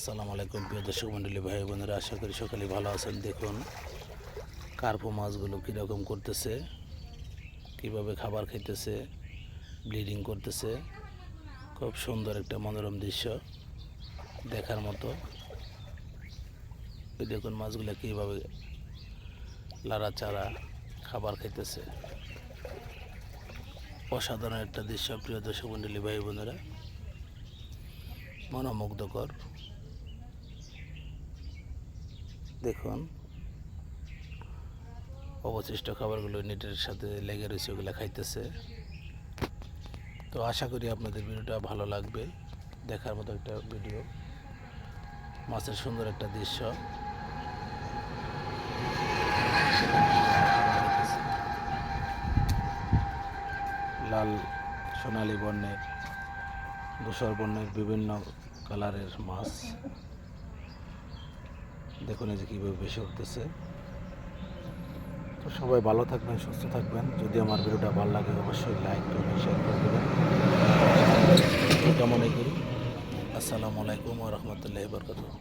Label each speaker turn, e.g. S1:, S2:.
S1: আসসালামু আলাইকুম প্রিয় দর্শক মণ্ডলী, ভাই বোনেরা, আশা করি সকালে ভালো আছেন। দেখুন কার্পো মাছগুলো কীরকম করতেছে, কিভাবে খাবার খাইতেছে, ব্লিডিং করতেছে। খুব সুন্দর একটা মনোরম দৃশ্য দেখার মতো। দেখুন মাছগুলো কীভাবে লাড়াচাড়া খাবার খাইতেছে। অসাধারণ একটা দৃশ্য প্রিয় দর্শক মণ্ডলী, ভাই বোনেরা, মনোমুগ্ধকর। দেখুন অবশিষ্ট খাবারগুলো নেটের সাথে লেগে রয়েছে, ওগুলো খাইতেছে। তো আশা করি আপনাদের ভিডিওটা ভালো লাগবে। দেখার মতো একটা ভিডিও, মাছের সুন্দর একটা দৃশ্য। লাল, সোনালী বর্ণের, ধূসর বর্ণের বিভিন্ন কালারের মাছ। দেখুন এই যে কীভাবে ভেসে উঠতেছে। তো সবাই ভালো থাকবেন, সুস্থ থাকবেন। যদি আমার ভিডিওটা ভালো লাগে অবশ্যই লাইক করবেন, শেয়ার করে দেবেন। এটা মনে করি। আসসালামু আলাইকুম ওয়া রাহমাতুল্লাহি ওয়া বারাকাতুহু।